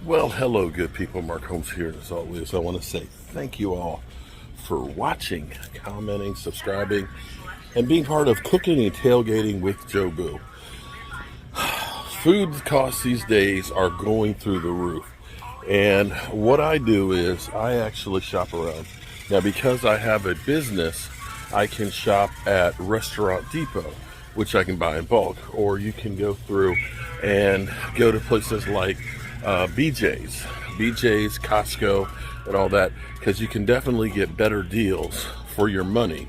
Well, hello, good people. Mark Holmes here. As always, I want to say thank you all for watching, commenting, subscribing, and being part of Cooking and Tailgating with Joe Boo. Food costs these days are going through the roof. And what I do is I actually shop around. Now, because I have a business, I can shop at Restaurant Depot, which I can buy in bulk, or you can go through and go to places like BJ's, Costco, and all that, because you can definitely get better deals for your money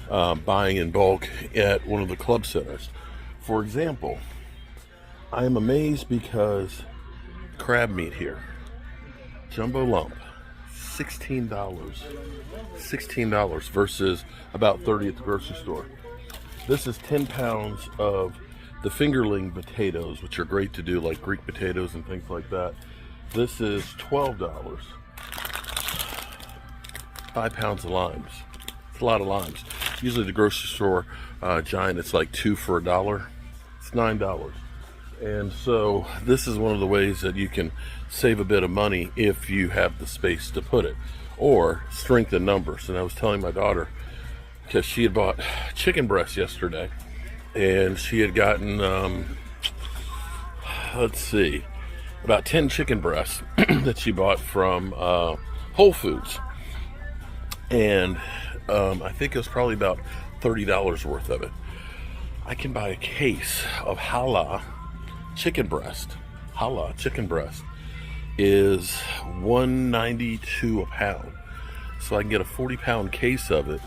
buying in bulk at one of the club centers. For example, I am amazed because crab meat here, jumbo lump, $16 versus about $30 at the grocery store. This is 10 pounds of the fingerling potatoes, which are great to do like Greek potatoes and things like that. This is $12. 5 pounds of limes. It's a lot of limes. Usually the grocery store giant, it's like 2 for $1. It's $9. And so this is one of the ways that you can save a bit of money if you have the space to put it, or strengthen numbers. And I was telling my daughter, because she had bought chicken breast yesterday, and she had gotten, about 10 chicken breasts that she bought from Whole Foods. And I think it was probably about $30 worth of it. I can buy a case of challah chicken breast. Challah chicken breast is $1.92 a pound. So I can get a 40-pound case of it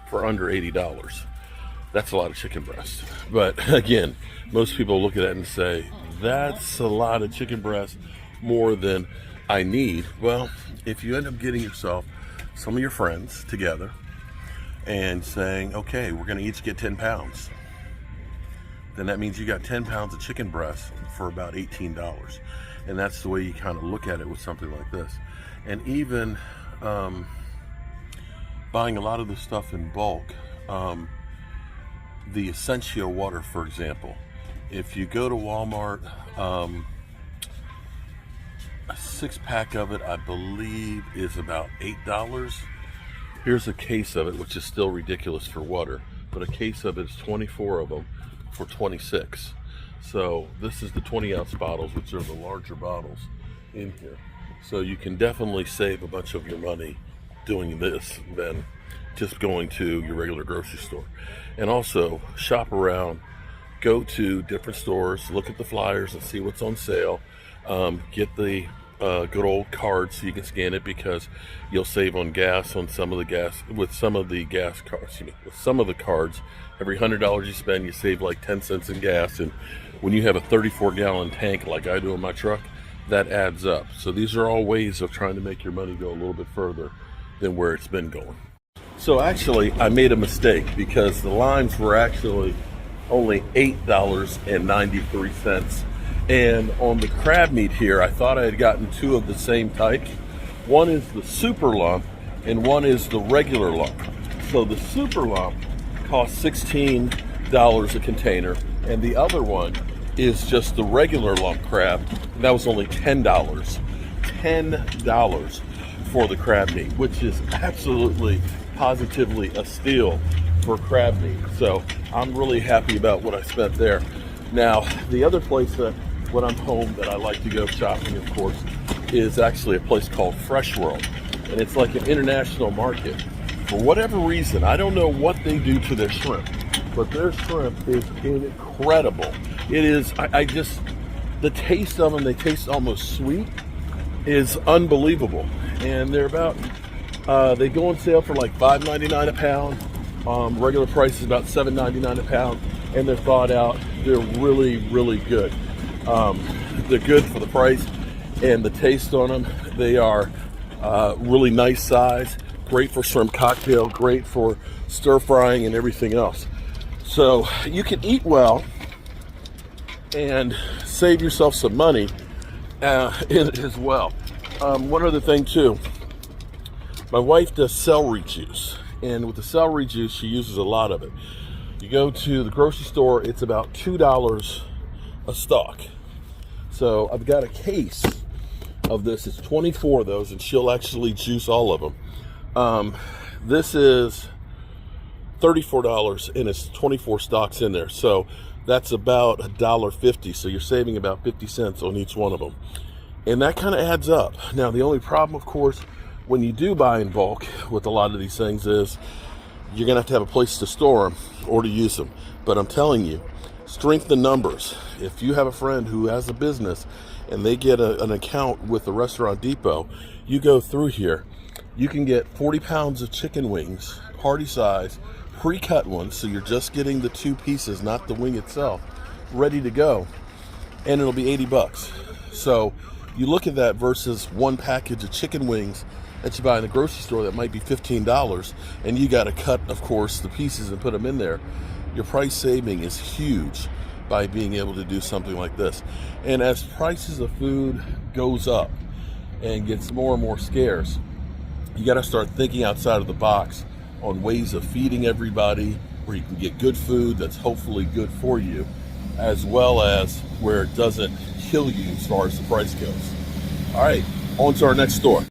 for under $80. That's a lot of chicken breast. But again, most people look at that and say, that's a lot of chicken breast, more than I need. Well, if you end up getting yourself some of your friends together and saying, okay, we're going to each get 10 pounds, then that means you got 10 pounds of chicken breast for about $18. And that's the way you kind of look at it with something like this. And even buying a lot of the stuff in bulk, the Essential water, for example, if you go to Walmart, a 6-pack of it, I believe, is about $8. Here's a case of it, which is still ridiculous for water, but a case of it is 24 of them for $26. So this is the 20-ounce bottles, which are the larger bottles in here. So you can definitely save a bunch of your money doing this than just going to your regular grocery store. And also shop around, go to different stores, look at the flyers and see what's on sale. Get the good old card so you can scan it, because you'll save on gas on some of the gas with some of the gas cards. With some of the cards, every $100 you spend, you save like 10 cents in gas. And when you have a 34-gallon tank like I do in my truck, that adds up. So these are all ways of trying to make your money go a little bit further than where it's been going. So actually, I made a mistake, because the limes were actually only $8.93. And on the crab meat here, I thought I had gotten 2 of the same type. One is the super lump and one is the regular lump. So the super lump costs $16 a container, and the other one is just the regular lump crab, and that was only $10. $10 for the crab meat, which is absolutely, positively a steal for crab meat. So I'm really happy about what I spent there. Now, the other place that when I'm home that I like to go shopping, of course, is actually a place called Fresh World. And it's like an international market. For whatever reason, I don't know what they do to their shrimp, but their shrimp is incredible. It is, the taste of them, they taste almost sweet, is unbelievable. And they're about, they go on sale for like $5.99 a pound. Regular price is about $7.99 a pound, and they're thawed out. They're really, really good. They're good for the price and the taste on them. They are really nice size, great for shrimp cocktail, great for stir frying and everything else. So you can eat well and save yourself some money in it as well. One other thing too, my wife does celery juice, and with the celery juice she uses a lot of it. You go to the grocery store, it's about $2 a stalk. So I've got a case of this. It's 24 of those, and she'll actually juice all of them. This is $34, and it's 24 stocks in there. So that's about $1.50. So you're saving about 50 cents on each one of them. And that kind of adds up. Now, the only problem, of course, when you do buy in bulk with a lot of these things is you're going to have a place to store them or to use them. But I'm telling you, strengthen numbers. If you have a friend who has a business and they get an account with the Restaurant Depot, you go through here, you can get 40 pounds of chicken wings, party size, pre-cut ones, so you're just getting the 2 pieces, not the wing itself, ready to go, and it'll be 80 bucks. So you look at that versus one package of chicken wings that you buy in the grocery store that might be $15, and you got to cut, of course, the pieces and put them in there. Your price saving is huge by being able to do something like this. And as prices of food goes up and gets more and more scarce, you got to start thinking outside of the box on ways of feeding everybody, where you can get good food that's hopefully good for you, as well as where it doesn't kill you as far as the price goes. All right, on to our next store.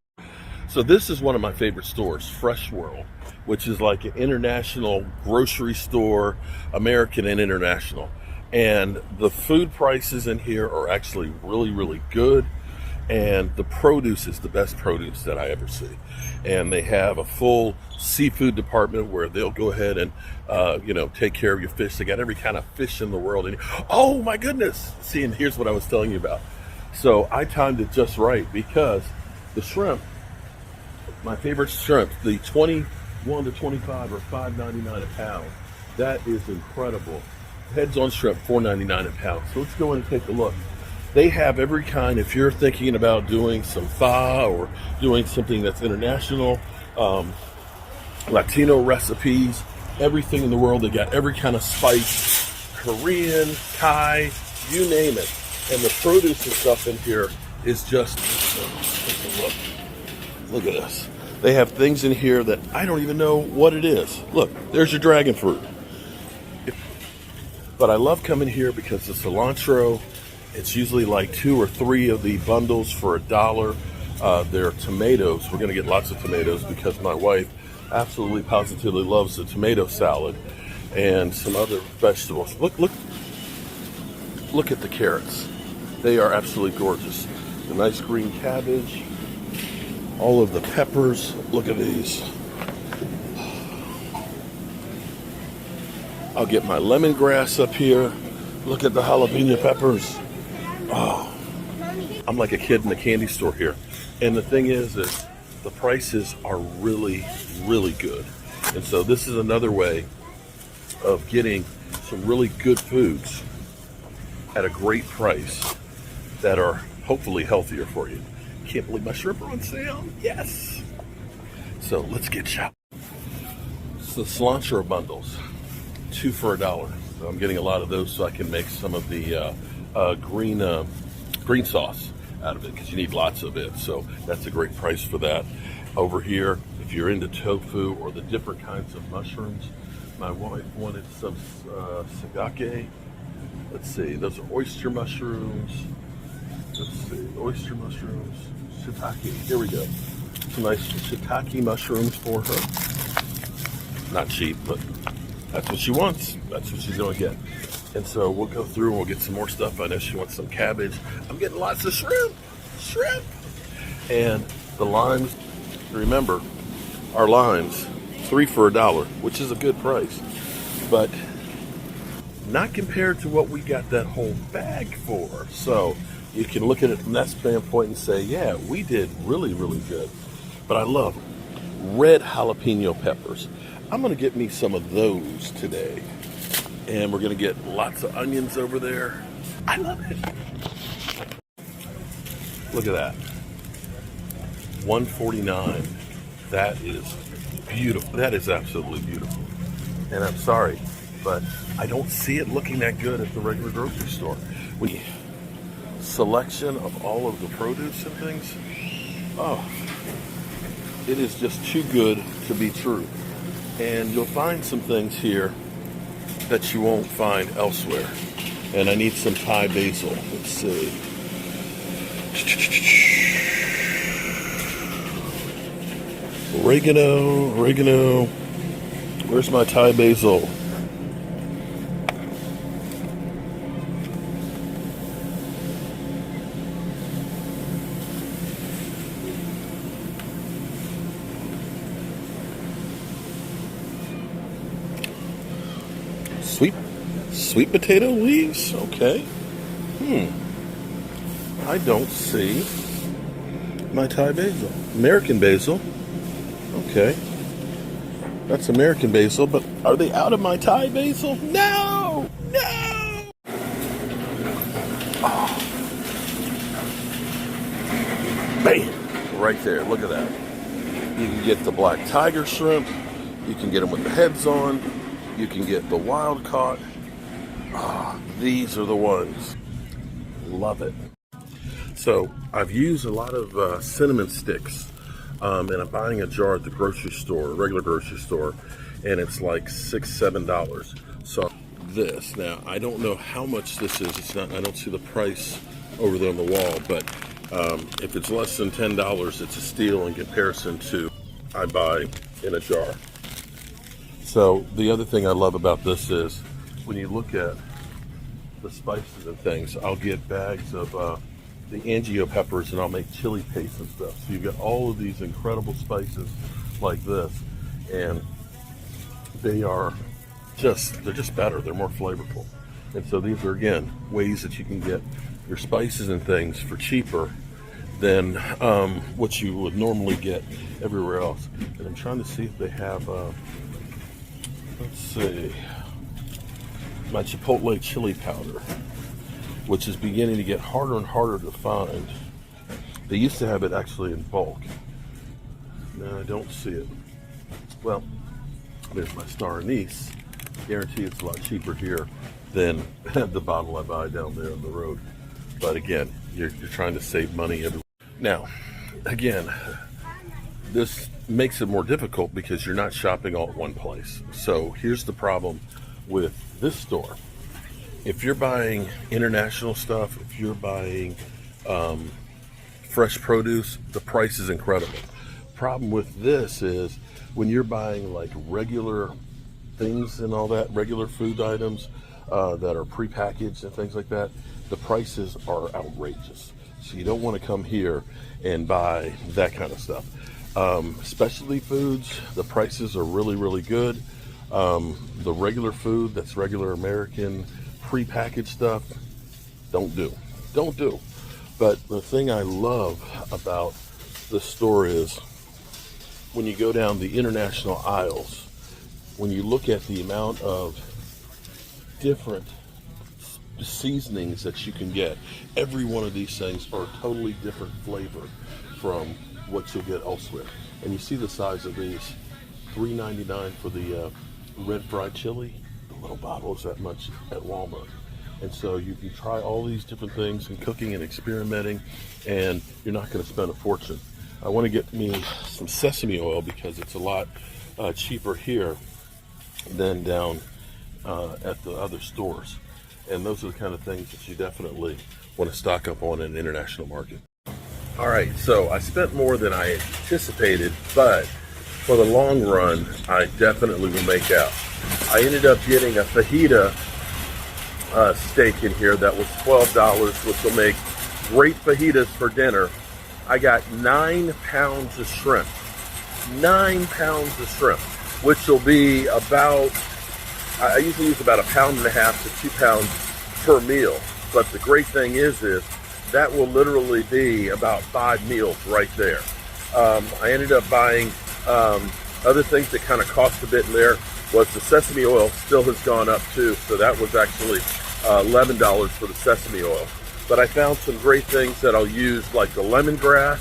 So this is one of my favorite stores, Fresh World, which is like an international grocery store, American and international. And the food prices in here are actually really, really good. And the produce is the best produce that I ever see. And they have a full seafood department where they'll go ahead and, take care of your fish. They got every kind of fish in the world. And oh my goodness! See, and here's what I was telling you about. So I timed it just right because the shrimp, my favorite shrimp, the 21 to 25 or $5.99 a pound. That is incredible. Heads on shrimp, $4.99 a pound. So let's go in and take a look. They have every kind. If you're thinking about doing some pho or doing something that's international, Latino recipes, everything in the world. They got every kind of spice, Korean, Thai, you name it. And the produce and stuff in here is just, take a look. Look at this. They have things in here that I don't even know what it is. Look, there's your dragon fruit. But I love coming here because the cilantro, it's usually like 2 or 3 of the bundles for $1. Their tomatoes, we're going to get lots of tomatoes because my wife absolutely positively loves the tomato salad and some other vegetables. Look at the carrots. They are absolutely gorgeous. The nice green cabbage, all of the peppers. Look at these. I'll get my lemongrass up here. Look at the jalapeno peppers. Oh, I'm like a kid in the candy store here. And the thing is the prices are really, really good. And so this is another way of getting some really good foods at a great price that are hopefully healthier for you. Can't believe my shrimp are on sale. Yes. So let's get shopping. It's the cilantro bundles, 2 for $1. So I'm getting a lot of those so I can make some of the green sauce out of it because you need lots of it. So that's a great price for that. Over here, if you're into tofu or the different kinds of mushrooms, my wife wanted some sagake. Let's see, those are oyster mushrooms. Let's see, oyster mushrooms, shiitake. Here we go. Some nice shiitake mushrooms for her. Not cheap, but that's what she wants. That's what she's going to get. And so we'll go through and we'll get some more stuff. I know she wants some cabbage. I'm getting lots of shrimp. And the limes, remember, our limes, 3 for $1, which is a good price. But not compared to what we got that whole bag for. So you can look at it from that standpoint and say, yeah, we did really, really good. But I love red jalapeno peppers. I'm going to get me some of those today. And we're going to get lots of onions over there. I love it. Look at that. $1.49. That is beautiful. That is absolutely beautiful. And I'm sorry, but I don't see it looking that good at the regular grocery store. When you selection of all of the produce and things, oh, it is just too good to be true. And you'll find some things here that you won't find elsewhere. And I need some Thai basil. Let's see. Oregano. Where's my Thai basil? Sweet potato leaves? Okay. I don't see my Thai basil. American basil. Okay. That's American basil, but are they out of my Thai basil? No! No! Oh. Bam! Right there. Look at that. You can get the black tiger shrimp. You can get them with the heads on. You can get the wild caught. These are the ones. Love it. So I've used a lot of cinnamon sticks, and I'm buying a jar at the grocery store, regular grocery store, and it's like $6-7. So this, now I don't know how much this is. It's not. I don't see the price over there on the wall, but if it's less than $10, it's a steal in comparison to I buy in a jar. So the other thing I love about this is when you look at the spices and things, I'll get bags of the angio peppers and I'll make chili paste and stuff. So you've got all of these incredible spices like this, and they're just better. They're more flavorful. And so these are, again, ways that you can get your spices and things for cheaper than what you would normally get everywhere else. And I'm trying to see if they have, let's see, my chipotle chili powder, which is beginning to get harder and harder to find. They used to have it actually in bulk. No, I don't see it. Well, there's my star anise. Guarantee it's a lot cheaper here than the bottle I buy down there on the road. But again, you're trying to save money everywhere. Now, again, this makes it more difficult because you're not shopping all at one place. So here's the problem with this store. If you're buying international stuff, if you're buying fresh produce, the price is incredible. Problem with this is when you're buying like regular things and all that, regular food items that are prepackaged and things like that, the prices are outrageous. So you don't want to come here and buy that kind of stuff. Specialty foods, the prices are really, really good. The regular food, that's regular American prepackaged stuff, don't do. But the thing I love about this store is when you go down the international aisles, when you look at the amount of different seasonings that you can get, every one of these things are a totally different flavor from what you'll get elsewhere. And you see the size of these, $3.99 for the red fried chili. The little bottle is that much at Walmart. And so you can try all these different things in cooking and experimenting, and you're not going to spend a fortune. I want to get me some sesame oil because it's a lot cheaper here than down at the other stores. And those are the kind of things that you definitely want to stock up on in an international market. All right, so I spent more than I anticipated, but for the long run, I definitely will make out. I ended up getting a fajita steak in here that was $12, which will make great fajitas for dinner. I got 9 pounds of shrimp. 9 pounds of shrimp, which will be about, I usually use about 1.5 pounds to 2 pounds per meal. But the great thing is that will literally be about 5 meals right there. I ended up buying other things that kind of cost a bit in there. Was the sesame oil still has gone up too, so that was actually $11 for the sesame oil. But I found some great things that I'll use, like the lemongrass,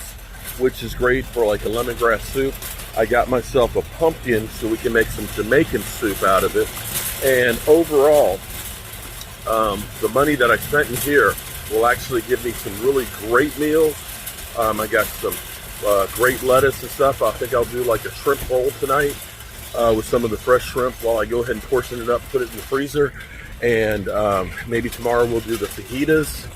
which is great for like a lemongrass soup. I got myself a pumpkin so we can make some Jamaican soup out of it. And overall, the money that I spent in here will actually give me some really great meals. I got some great lettuce and stuff. I think I'll do like a shrimp bowl tonight with some of the fresh shrimp while I go ahead and portion it up, put it in the freezer. And maybe tomorrow we'll do the fajitas.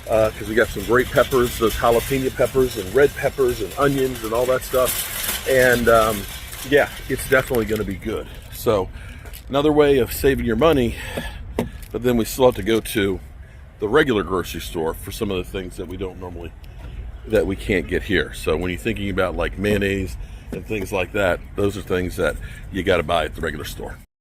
because we got some great peppers, those jalapeno peppers and red peppers and onions and all that stuff. And yeah, it's definitely going to be good. So another way of saving your money, but then we still have to go to the regular grocery store for some of the things that we can't get here. So when you're thinking about like mayonnaise and things like that, those are things that you got to buy at the regular store.